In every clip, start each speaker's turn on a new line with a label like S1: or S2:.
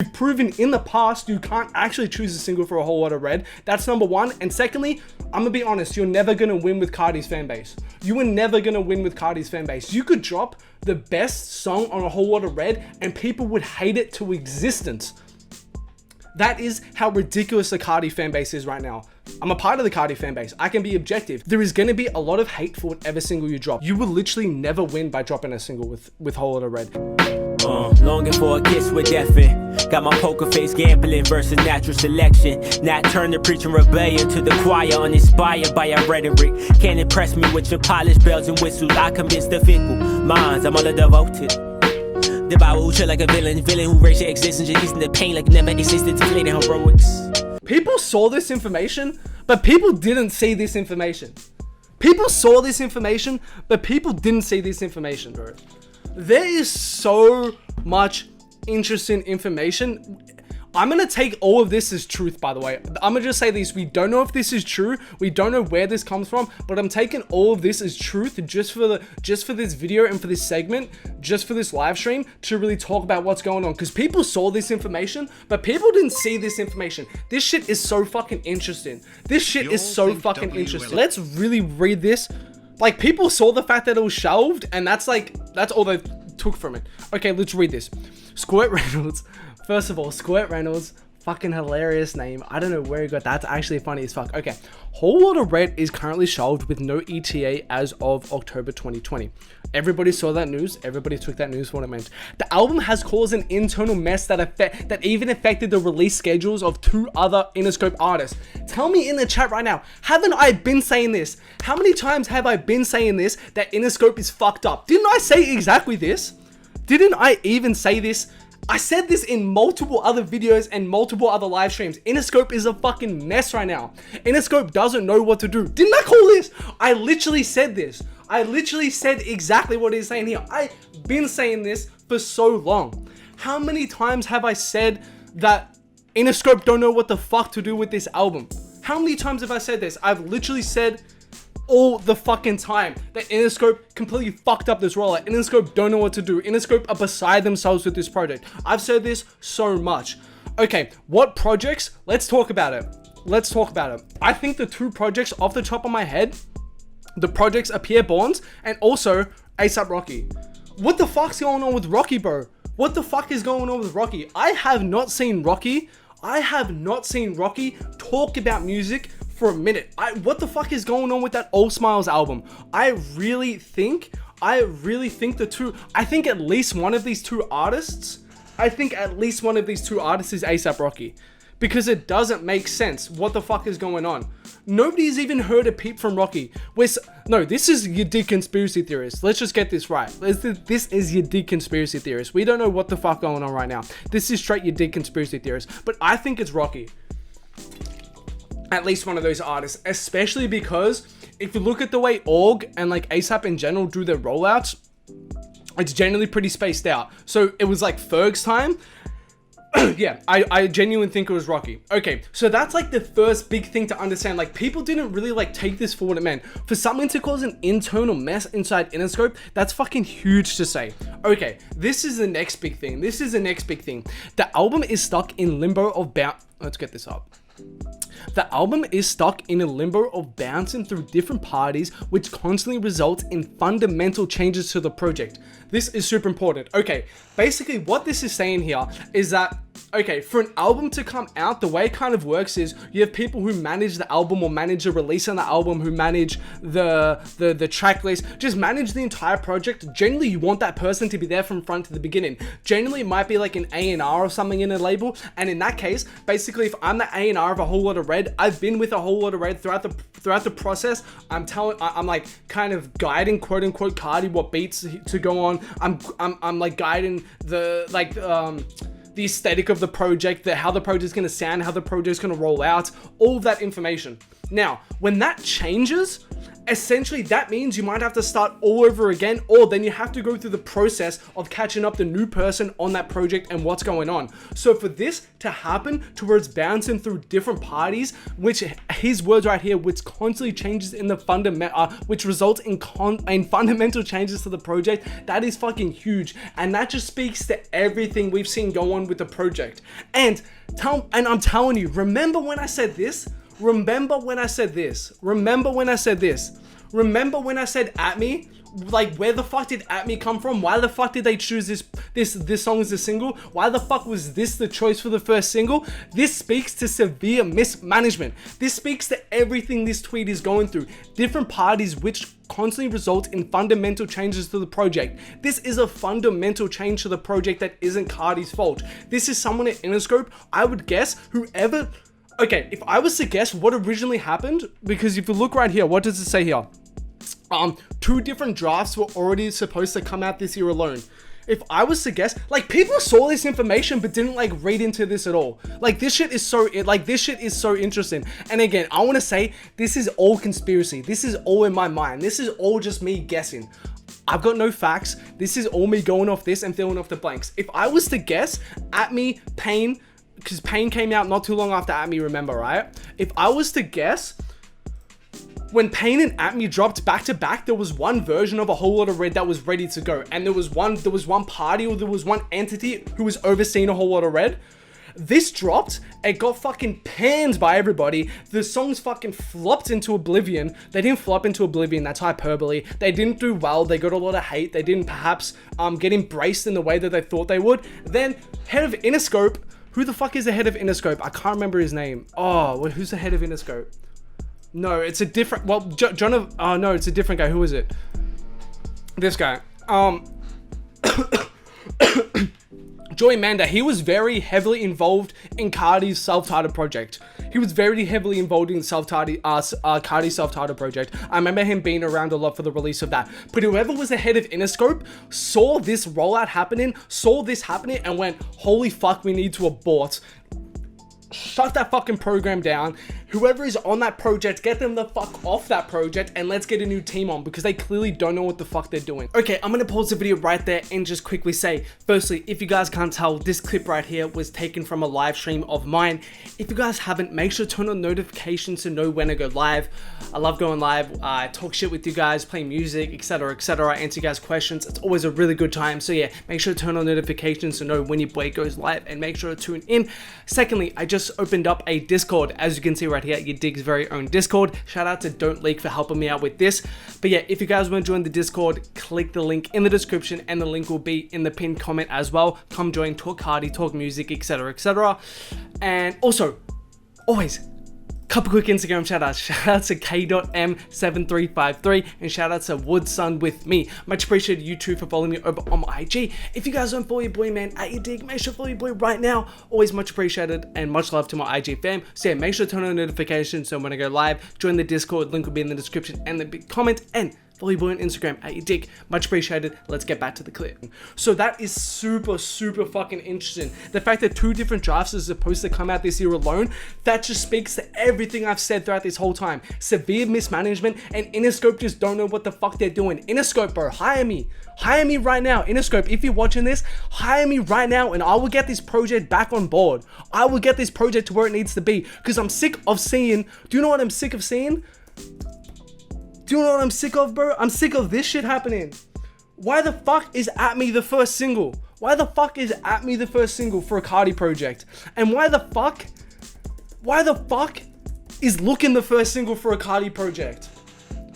S1: You've proven in the past you can't actually choose a single for a whole lot of red. That's number one. And secondly, I'm gonna be honest, you're never gonna win with Cardi's fan base. You are never gonna win with Cardi's fan base. You could drop the best song on a whole lot of red and people would hate it to existence. That is how ridiculous the Cardi fan base is right now. I'm a part of the Cardi fan base. I can be objective. There is going to be a lot of hate for whatever single you drop. You will literally never win by dropping a single with Whole Lotta Red.
S2: Longing for a kiss with deafin'. Got my poker face gambling versus natural selection. Not turn the preaching rebellion to the choir, uninspired by our rhetoric. Can't impress me with your polished bells and whistles. I convince the fickle minds, I'm all devoted. The Bible who chill like a villain who raised your existence, just easing the pain like never existed to play the heroics.
S1: People saw this information, but people didn't see this information. People saw this information, but people didn't see this information, bro. There is so much interesting information. I'm gonna take all of this as truth, by the way. I'm gonna just say this. We don't know if this is true. We don't know where this comes from, but I'm taking all of this as truth just for this video and for this segment, just for this live stream to really talk about what's going on. Because people saw this information, but people didn't see this information. This shit is so fucking interesting. This shit is so fucking interesting. Let's really read this. Like, people saw the fact that it was shelved, and that's all they took from it. Okay, let's read this. Squirt Reynolds. First of all, Squirt Reynolds, fucking hilarious name. I don't know where he got that. That's actually funny as fuck. Okay, Whole Lotta Red is currently shelved with no ETA as of October 2020. Everybody saw that news. Everybody took that news for what it meant. The album has caused an internal mess that even affected the release schedules of 2 other Interscope artists. Tell me in the chat right now, haven't I been saying this? How many times have I been saying this, that Interscope is fucked up? Didn't I say exactly this? Didn't I even say this? I said this in multiple other videos and multiple other live streams. Interscope is a fucking mess right now. Interscope doesn't know what to do. Didn't I call this? I literally said this. I literally said exactly what he's saying here. I've been saying this for so long. How many times have I said that Interscope don't know what the fuck to do with this album? How many times have I said this? I've literally said all the fucking time that Interscope completely fucked up this rollout. Interscope don't know what to do. Interscope are beside themselves with this project. I've said this so much. Okay, what projects? Let's talk about it. Let's talk about it. I think the 2 projects off the top of my head, the projects are Pierre Bourne's and also A$AP Rocky. What the fuck's going on with Rocky, bro? What the fuck is going on with Rocky? I have not seen Rocky talk about music for a minute. What the fuck is going on with that All Smiles album? I really think at least one of these two artists is A$AP Rocky. Because it doesn't make sense. What the fuck is going on? Nobody's even heard a peep from Rocky. No, this is yadiiiigg conspiracy theorists. Let's just get this right. This is yadiiiigg conspiracy theorists. We don't know what the fuck going on right now. This is straight yadiiiigg conspiracy theorists. But I think it's Rocky. At least one of those artists. Especially because if you look at the way Org and like A$AP in general do their rollouts, it's generally pretty spaced out. So it was like Ferg's time. Yeah, I genuinely think it was Rocky. Okay, so that's like the first big thing to understand. Like, people didn't really like take this for what it meant. For something to cause an internal mess inside Interscope, that's fucking huge to say. Okay, this is the next big thing. The album is stuck in limbo of let's get this up. The album is stuck in a limbo of bouncing through different parties, which constantly results in fundamental changes to the project. This is super important. Okay, basically what this is saying here is that, okay, for an album to come out, the way it kind of works is you have people who manage the album or manage the release on the album, who manage the track list, just manage the entire project. Generally, you want that person to be there from front to the beginning. Generally, it might be like an A&R or something in a label, and in that case, basically, if I'm the A&R of a Whole Lotta Red, I've been with a Whole Lotta Red throughout the process. I'm like kind of guiding, quote unquote, Cardi what beats to go on. I'm like guiding the aesthetic of the project, how the project's gonna sound, how the project's gonna roll out, all of that information. Now, when that changes essentially that means you might have to start all over again, or then you have to go through the process of catching up the new person on that project and what's going on. So for this to happen, towards bouncing through different parties, which his words right here, which constantly changes in the which results in fundamental changes to the project, that is fucking huge. And that just speaks to everything we've seen go on with the project. And I'm telling you, remember when I said this? Remember when I said this? Remember when I said this? Remember when I said At Me? Like, where the fuck did At Me come from? Why the fuck did they choose this song as a single? Why the fuck was this the choice for the first single? This speaks to severe mismanagement. This speaks to everything this tweet is going through. Different parties which constantly result in fundamental changes to the project. This is a fundamental change to the project that isn't Cardi's fault. This is someone at Interscope, I would guess, whoever... Okay, if I was to guess what originally happened, because if you look right here, what does it say here? 2 different drafts were already supposed to come out this year alone. If I was to guess, like, people saw this information but didn't like read into this at all. Like, this shit is so interesting. And again, I want to say this is all conspiracy. This is all in my mind. This is all just me guessing. I've got no facts. This is all me going off this and filling off the blanks. If I was to guess, At Me, Pain, because Pain came out not too long after At Me, remember, right? If I was to guess, when Pain and At Me dropped back to back, there was one version of A Whole Lot of Red that was ready to go. And there was one party, or there was one entity who was overseeing A Whole Lot of Red. This dropped, it got fucking panned by everybody. The songs fucking flopped into oblivion. They didn't flop into oblivion, that's hyperbole. They didn't do well, they got a lot of hate. They didn't perhaps get embraced in the way that they thought they would. Then, head of Interscope, who the fuck is the head of Interscope? I can't remember his name. Oh, well, who's the head of Interscope? No, it's a different, well, no, it's a different guy. Who is it? This guy. Joey Manda, he was very heavily involved in Cardi's self-titled project. He was very heavily involved in Cardi's self-titled project. I remember him being around a lot for the release of that. But whoever was the head of Interscope saw this rollout happening, and went, holy fuck, we need to abort. Shut that fucking program down. Whoever is on that project, get them the fuck off that project and let's get a new team on, because they clearly don't know what the fuck they're doing. Okay, I'm gonna pause the video right there and just quickly say, firstly, if you guys can't tell, this clip right here was taken from a live stream of mine. If you guys haven't, make sure to turn on notifications to know when I go live. I love going live. I talk shit with you guys, play music, etc, etc, answer you guys questions. It's always a really good time. So yeah, make sure to turn on notifications to know when your boy goes live, and make sure to tune in. Secondly, I just opened up a Discord, as you can see right here, yadiiigg's very own Discord. Shout out to Don't Leak for helping me out with this. But yeah, if you guys want to join the Discord, click the link in the description, and the link will be in the pinned comment as well. Come join, talk Cardi, talk music, etc, etc. And also, always, couple quick Instagram shout outs. Shout out to k.m7353 and shout out to Woodson with me. Much appreciated you two for following me over on my IG. If you guys don't follow your boy, man, at yadiiiigg, make sure to follow your boy right now. Always much appreciated, and much love to my IG fam. So yeah, make sure to turn on notifications so when I go live, join the Discord, link will be in the description and the big comment, and follow your boy on Instagram at yadiiiigg. Much appreciated. Let's get back to the clip. So that is super fucking interesting. The fact that 2 different drafts are supposed to come out this year alone, that just speaks to everything I've said throughout this whole time. Severe mismanagement, and Interscope just don't know what the fuck they're doing. Interscope, bro, hire me. Hire me right now. Interscope, if you're watching this, hire me right now and I will get this project back on board. I will get this project to where it needs to be, because I'm sick of seeing, do you know what I'm sick of seeing? Do you know what I'm sick of, bro? I'm sick of this shit happening. Why the fuck is At Me the first single? Why the fuck is At Me the first single for a Cardi project? And why the fuck is Lookin' the first single for a Cardi project?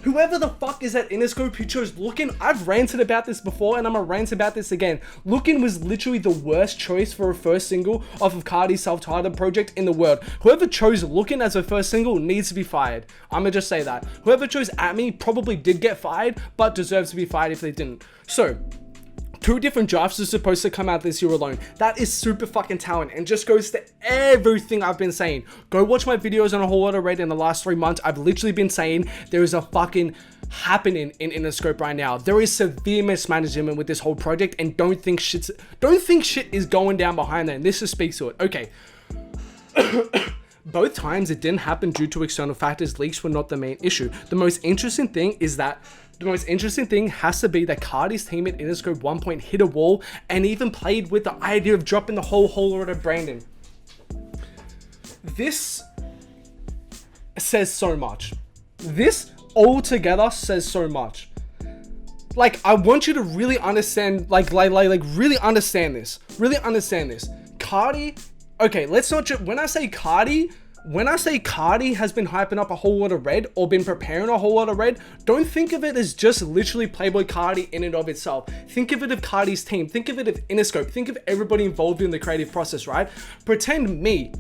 S1: Whoever the fuck is at Interscope who chose Lookin', I've ranted about this before and I'm gonna rant about this again. Lookin' was literally the worst choice for a first single off of Cardi's self-titled project in the world. Whoever chose Lookin' as a first single needs to be fired. I'm gonna just say that. Whoever chose At Me probably did get fired, but deserves to be fired if they didn't. So, 2 different drafts are supposed to come out this year alone. That is super fucking talent, and just goes to everything I've been saying. Go watch my videos on A Whole Lot of Red in the last 3 months. I've literally been saying there is a fucking happening in Interscope right now. There is severe mismanagement with this whole project, and don't think shit is going down behind that. And this just speaks to it. Okay. Both times it didn't happen due to external factors. Leaks were not the main issue. The most interesting thing has to be that Cardi's team at Interscope 1 point hit a wall and even played with the idea of dropping the whole lot of branding. This says so much. This altogether says so much. Like, I want you to really understand, really understand this. Really understand this. Cardi, okay, let's not just, when I say Cardi has been hyping up a whole lot of red or been preparing a whole lot of red, don't think of it as just literally Playboi Carti in and of itself. Think of it of Cardi's team. Think of it of Interscope. Think of everybody involved in the creative process, right? Pretend me,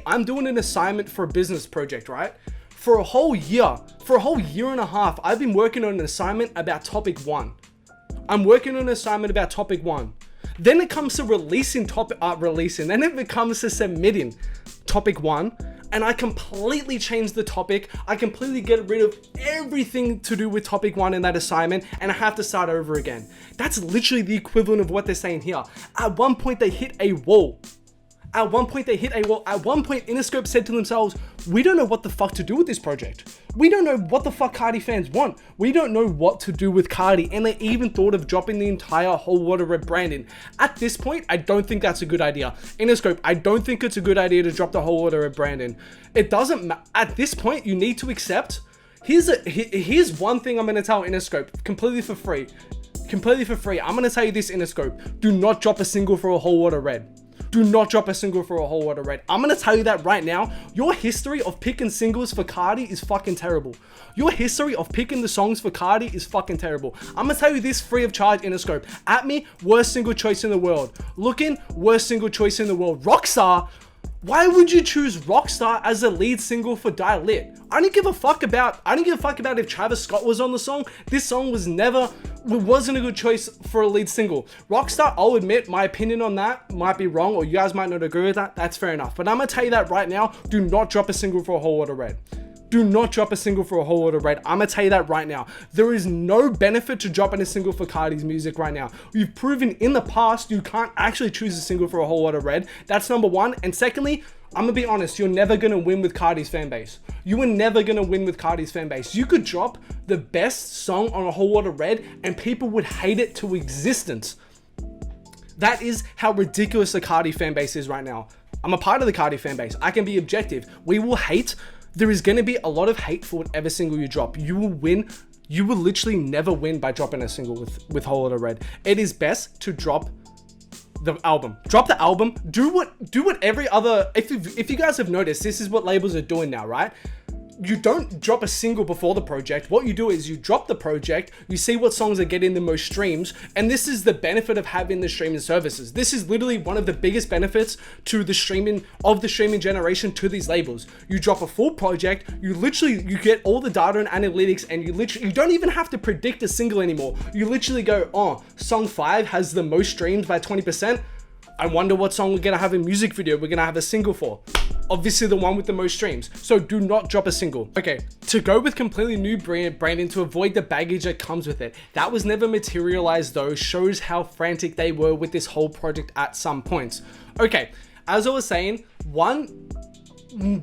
S1: I'm doing an assignment for a business project, right? For a whole year and a half, I've been working on an assignment about topic 1. I'm working on an assignment about topic 1. Then it comes to then it becomes to submitting topic 1, and I completely change the topic. I completely get rid of everything to do with topic 1 in that assignment, and I have to start over again. That's literally the equivalent of what they're saying here. At one point, they hit a wall. At one point, Interscope said to themselves, we don't know what the fuck to do with this project. We don't know what the fuck Cardi fans want. We don't know what to do with Cardi. And they even thought of dropping the entire whole lot of rebranding. At this point, I don't think that's a good idea. Interscope, I don't think it's a good idea to drop the whole lot of rebranding. It doesn't at this point, you need to accept. Here's one thing I'm going to tell Interscope completely for free. I'm going to tell you this, Interscope. Do not drop a single for a whole lot of red. Do not drop a single for a whole lot of red. I'm going to tell you that right now. Your history of picking singles for Cardi is fucking terrible. Your history of picking the songs for Cardi is fucking terrible. I'm going to tell you this free of charge, Interscope. At me, worst single choice in the world. Looking, worst single choice in the world. Rockstar. Why would you choose Rockstar as a lead single for Die Lit? I don't give a fuck about if Travis Scott was on the song. This song wasn't a good choice for a lead single. Rockstar, I'll admit, my opinion on that might be wrong, or you guys might not agree with that. That's fair enough. But I'm gonna tell you that right now, do not drop a single for a whole lot of red. Do not drop a single for a whole lot of red. I'm gonna tell you that right now. There is no benefit to dropping a single for Cardi's music right now. You've proven in the past you can't actually choose a single for a whole lot of red. That's number one. And secondly, I'm gonna be honest, you're never gonna win with Cardi's fan base. You are never gonna win with Cardi's fan base. You could drop the best song on a whole lot of red and people would hate it to existence. That is how ridiculous the Cardi fan base is right now. I'm a part of the Cardi fan base. I can be objective. We will hate. There is going to be a lot of hate for whatever single you drop. You will win. You will literally never win by dropping a single with Whole Lotta Red. It is best to drop the album. Drop the album. Do what every other. If you guys have noticed, this is what labels are doing now, right? You don't drop a single before the project. What you do is you drop the project, you see what songs are getting the most streams, and this is the benefit of having the streaming services. This is literally one of the biggest benefits to the streaming generation to these labels. You drop a full project, you get all the data and analytics, and you don't even have to predict a single anymore. You literally go, oh, song 5 has the most streams by 20%. I wonder what song we're gonna have a music video we're gonna have a single for. Obviously the one with the most streams. So do not drop a single. Okay, to go with completely new branding to avoid the baggage that comes with it. That was never materialized though, shows how frantic they were with this whole project at some points. Okay, as I was saying, one,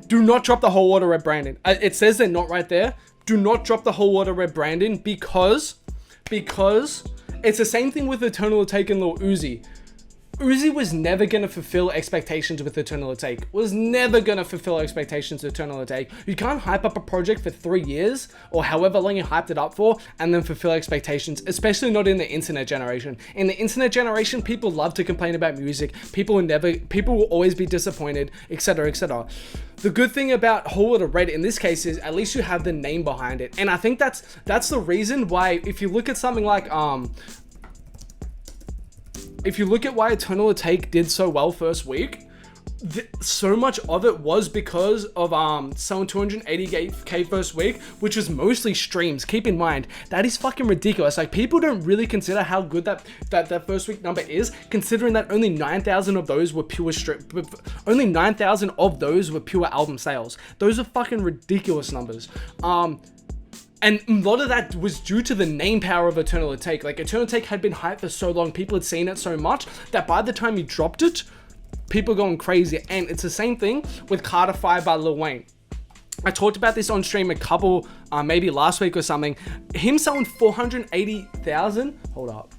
S1: do not drop the Whole Lotta Red branding. It says they're not right there. Do not drop the Whole Lotta Red branding because it's the same thing with Eternal Take and Lil Uzi. Uzi was never going to fulfill expectations with Eternal Take. Was never going to fulfill expectations with Eternal Take. You can't hype up a project for 3 years or however long you hyped it up for and then fulfill expectations, especially not in the internet generation. In the internet generation, people love to complain about music. People will always be disappointed, etc, etc. The good thing about Whole Lotta Red in this case is at least you have the name behind it. And I think that's the reason why if you look at something like if you look at why Eternal Take did so well first week, so much of it was because of selling 280k first week, which was mostly streams. Keep in mind, that is fucking ridiculous. Like, people don't really consider how good that first week number is, considering that only 9,000 of those were pure only 9,000 of those were pure album sales. Those are fucking ridiculous numbers. And a lot of that was due to the name power of Eternal Take. Like, Eternal Take had been hyped for so long, people had seen it so much, that by the time you dropped it, people going crazy. And it's the same thing with Carter 5 by Lil Wayne. I talked about this on stream a couple, maybe last week or something. Him selling 480,000. Hold up.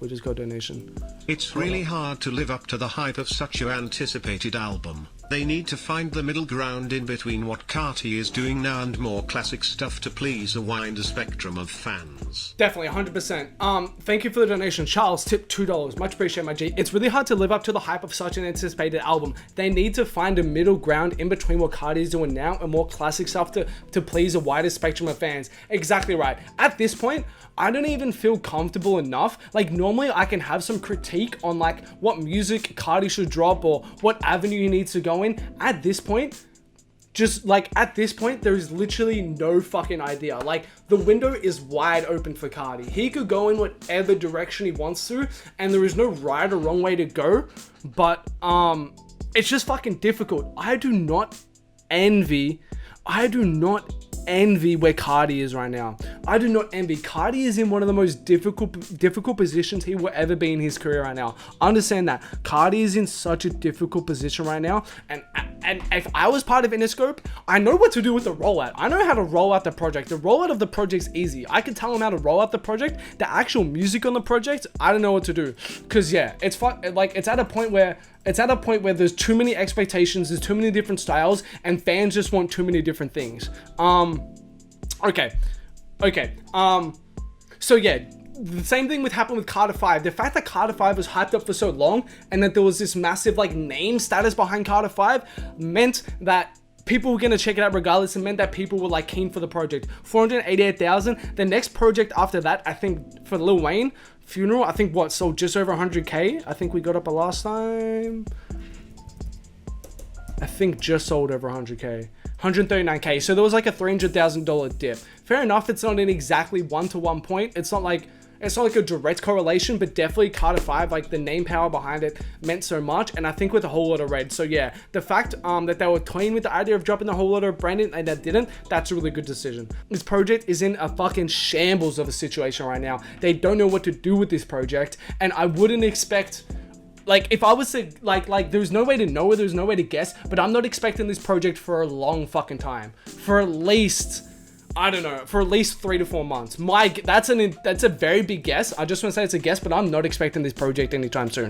S1: We just got a donation.
S3: It's really hard to live up to the hype of such an anticipated album. They need to find the middle ground in between what Carti is doing now and more classic stuff to please a wider spectrum of fans.
S1: Definitely, 100%. Thank you for the donation. Charles, tip $2. Much appreciated, my G. It's really hard to live up to the hype of such an anticipated album. They need to find a middle ground in between what Carti is doing now and more classic stuff to please a wider spectrum of fans. Exactly right. At this point, I don't even feel comfortable enough. Like, normally I can have some critique on like what music Carti should drop or what avenue he needs to go in. At this point, there's literally no fucking idea. Like, the window is wide open for Carti. He could go in whatever direction he wants to, and there is no right or wrong way to go. But it's just fucking difficult. I do not envy where Carti is right now. I do not envy. Carti is in one of the most difficult positions he will ever be in his career right now. Understand that. Carti is in such a difficult position right now. And if I was part of Interscope, I know what to do with the rollout. I know how to roll out the project. The rollout of the project's easy. I can tell him how to roll out the project. The actual music on the project, I don't know what to do. Cause yeah, it's at a point where there's too many expectations, there's too many different styles, and fans just want too many different things. Okay. So yeah, the same thing would happen with Carter 5. The fact that Carter 5 was hyped up for so long and that there was this massive like name status behind Carter 5 meant that people were going to check it out regardless. It meant that people were like keen for the project. 488,000. The next project after that, I think for Lil Wayne, Funeral, I think sold just over 100K. I think we got up last time. I think just sold over 100K. 139K. So there was like a $300,000 dip. Fair enough. It's not an exactly one-to-one point. It's not like a direct correlation, but definitely Carter 5, like the name power behind it meant so much. And I think with a whole lot of red. So yeah, the fact that they were toying with the idea of dropping the whole lot of branding and that didn't, that's a really good decision. This project is in a fucking shambles of a situation right now. They don't know what to do with this project. And I wouldn't expect, like, if I was to, like, there's no way to know or there's no way to guess, but I'm not expecting this project for a long fucking time. For at least, I don't know, for at least 3 to 4 months. That's a very big guess. I just want to say it's a guess, but I'm not expecting this project anytime soon.